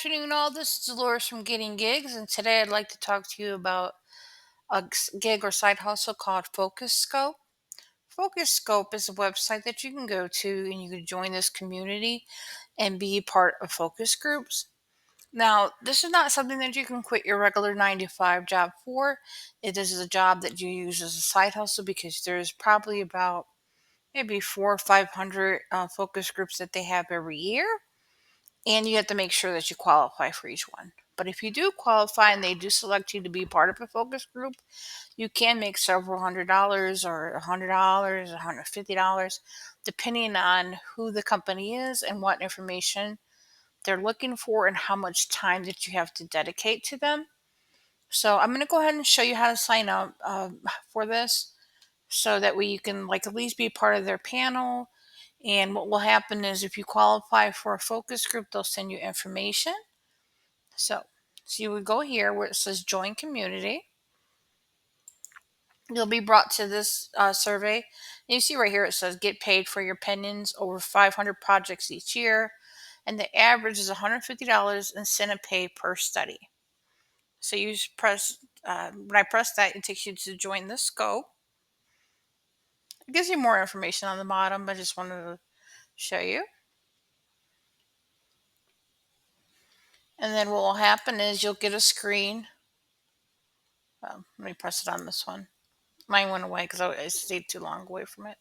afternoon, all. This is Dolores from Getting Gigs, and today I'd like to talk to you about a gig or side hustle called FocusScope. FocusScope is a website that you can go to and you can join this community and be part of focus groups. Now, this is not something that you can quit your regular 9 to 5 job for. This is a job that you use as a side hustle because there's probably about maybe 400 or 500 focus groups that they have every year, and you have to make sure that you qualify for each one. But if you do qualify and they do select you to be part of a focus group, you can make several $100 or $100, $150, depending on who the company is and what information they're looking for and how much time that you have to dedicate to them. So I'm going to go ahead and show you how to sign up for this, so that way you can at least be part of their panel. And what will happen is if you qualify for a focus group, they'll send you information. So you would go here where it says join community. You'll be brought to this survey. And you see right here it says get paid for your opinions over 500 projects each year. And the average is $150 incentive pay per study. So you just press, when I press that, it takes you to join the scope. It gives you more information on the bottom, but I just wanted to show you. And then what will happen is you'll get a screen. Let me press it on this one. Mine went away because I stayed too long away from it.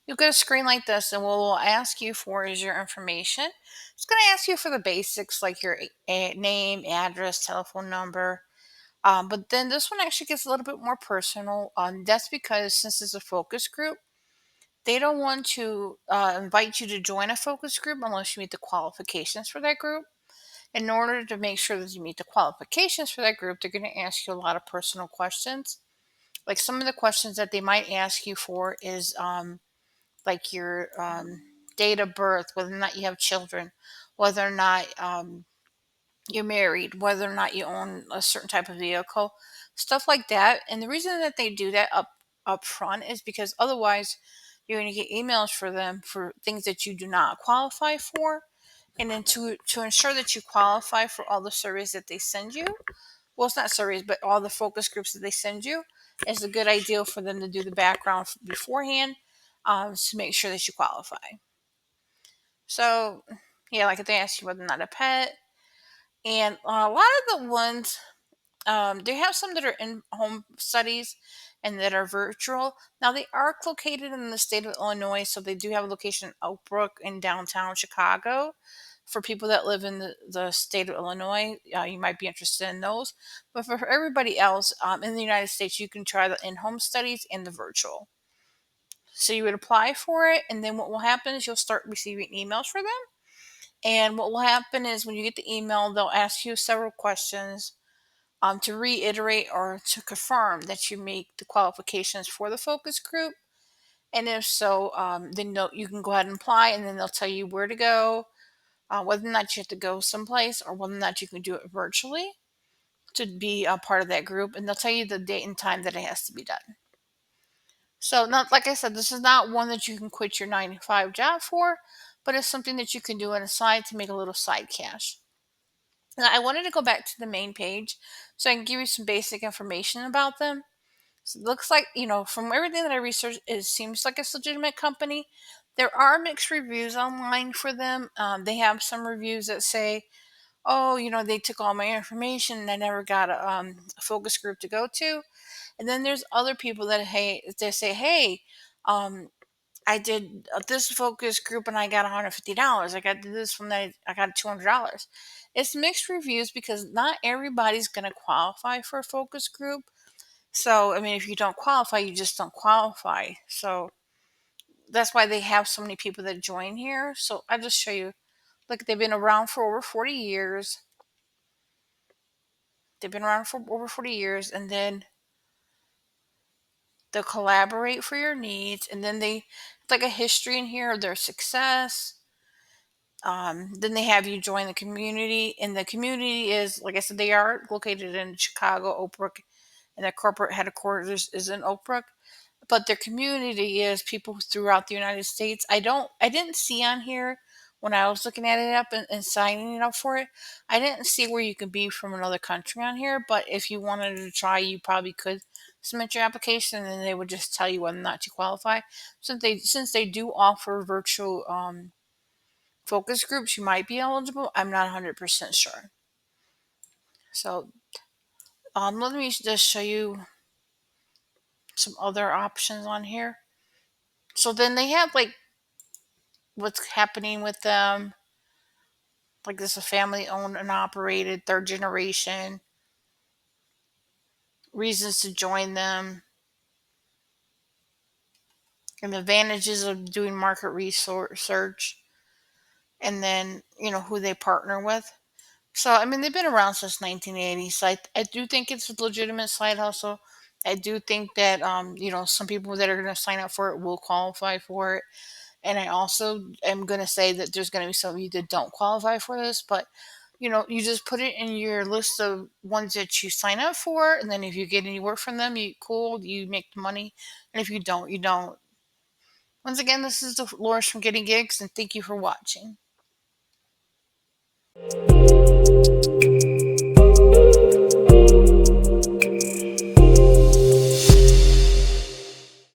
You'll get a screen like this, and what we'll ask you for is your information. It's going to ask you for the basics like your name, address, telephone number. But then this one actually gets a little bit more personal. That's because since it's a focus group, they don't want to invite you to join a focus group unless you meet the qualifications for that group. In order to make sure that you meet the qualifications for that group, they're going to ask you a lot of personal questions. Like some of the questions that they might ask you for is like your date of birth, whether or not you have children, whether or not you're married, whether or not you own a certain type of vehicle, stuff like that. And the reason that they do that up front is because otherwise you're going to get emails for them for things that you do not qualify for. And then to ensure that you qualify for all the surveys that they send you, well, it's not surveys, but all the focus groups that they send you, it's a good idea for them to do the background beforehand, to make sure that you qualify. So, yeah, like if they ask you whether or not a pet, and a lot of the ones, they have some that are in home studies and that are virtual. Now, they are located in the state of Illinois, so they do have a location in Oak Brook in downtown Chicago. For people that live in the state of Illinois, you might be interested in those. But for everybody else in the United States, you can try the in home studies and the virtual. So you would apply for it, and then what will happen is you'll start receiving emails for them. And what will happen is when you get the email, they'll ask you several questions to reiterate or to confirm that you meet the qualifications for the focus group. And if so, then you can go ahead and apply, and then they'll tell you where to go, whether or not you have to go someplace or whether or not you can do it virtually to be a part of that group. And they'll tell you the date and time that it has to be done. So, not like I said, this is not one that you can quit your 9 to 5 job for, but it's something that you can do on the side to make a little side cash. Now, I wanted to go back to the main page so I can give you some basic information about them. So it looks like, from everything that I researched, it seems like it's a legitimate company. There are mixed reviews online for them. They have some reviews that say, oh, they took all my information and I never got a focus group to go to. And then there's other people that, hey, they say, hey, um, I did this focus group and I got $150. I got this one that I got $200. It's mixed reviews because not everybody's going to qualify for a focus group. So, I mean, if you don't qualify, you just don't qualify. So that's why they have so many people that join here. So I'll just show you. Look, they've been around for over 40 years. They've been around for over 40 years, and then they'll collaborate for your needs. And then it's like a history in here of their success. Then they have you join the community, and the community is, like I said, they are located in Chicago, Oak Brook, and their corporate headquarters is in Oak Brook. But their community is people throughout the United States. I didn't see on here when I was looking at it up and signing it up for it, I didn't see where you could be from another country on here. But if you wanted to try, you probably could submit your application, and they would just tell you whether or not you qualify. Since they do offer virtual focus groups, you might be eligible. I'm not 100% sure. So let me just show you some other options on here. So then they have like what's happening with them. Like this is a family owned and operated, third generation, reasons to join them, and the advantages of doing market research, and then, who they partner with. So, I mean, they've been around since 1980. So I do think it's a legitimate side hustle. I do think that, some people that are going to sign up for it will qualify for it. And I also am going to say that there's going to be some of you that don't qualify for this, but you just put it in your list of ones that you sign up for, and then if you get any work from them, you make the money, and if you don't, you don't. Once again, this is Dolores from Getting Gigs, and thank you for watching.